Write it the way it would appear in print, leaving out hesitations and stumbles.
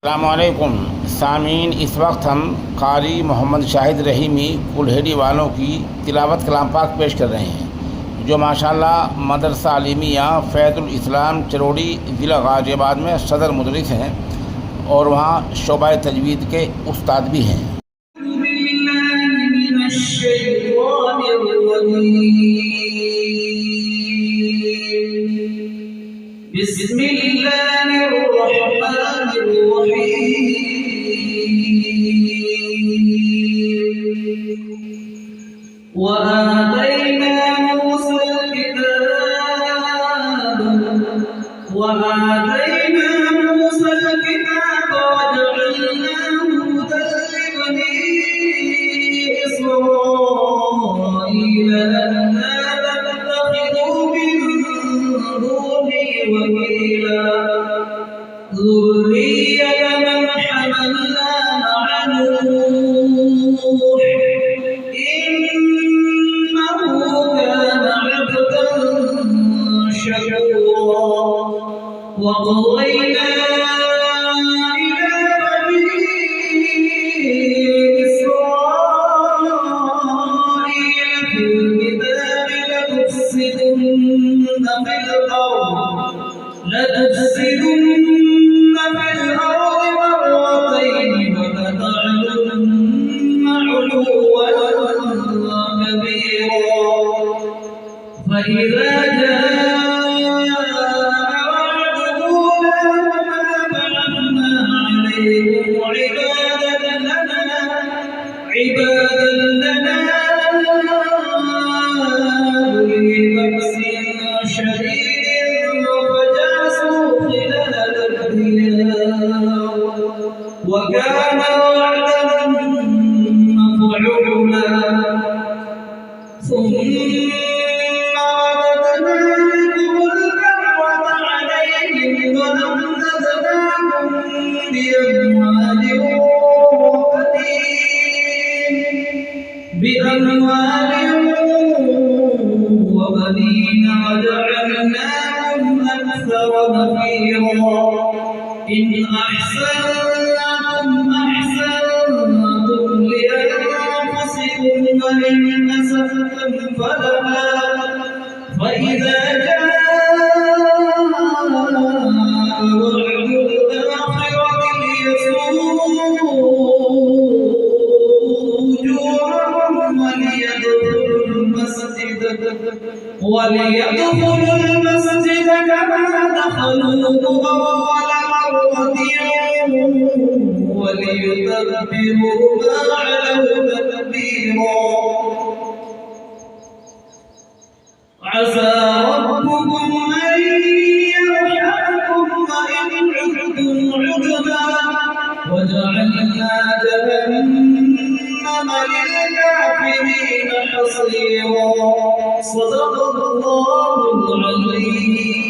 अस्सलामुअलैकुम सामीन, इस वक्त हम कारी मोहम्मद शाहिद रहीमी कुल्हेड़ी वालों की तिलावत कलाम पाक पेश कर रहे हैं, जो माशाअल्लाह मदरसा आलिमिया फैज़ुल इस्लाम चरोड़ी ज़िला गाज़ियाबाद में सदर मुदरिस हैं और वहाँ शोबा तजवीद के उस्ताद भी हैं। وآتينا موسى الكتاب وجعلناه هدى لبني إسرائيل ألا تتخذوا من دوني وكيلا ذرية من حملنا مع نوح إنه كان عبدا شكورا وقضينا إلى بني إسرائيل في الكتاب لتفسدن في الأرض مرتين ولتعلن علوا كبيرا فإذا جاء وعد أولاهما بعثنا عليكم عبادا لنا أولي بأس شديد فجاسوا خلال الديار وكان وعدا مفعولا ثم رددنا لكم الكرة عليهم وأمددناكم بأموال وبنين وجعلناكم أكثر نفيرا إن أحسنتم لأنفسكم وإن أسأتم فلها فإذا جاء وعد الآخرة ليسوءوا وجوهكم وليدخلوا المسجد كما دخلوه أول مرة وليتبروا ما علوا تتبيرا عسى ربكم أن يرحمكم وإن عدتم عدنا وجعلنا جهنم للكافرين حصيرا صدق الله العظيم.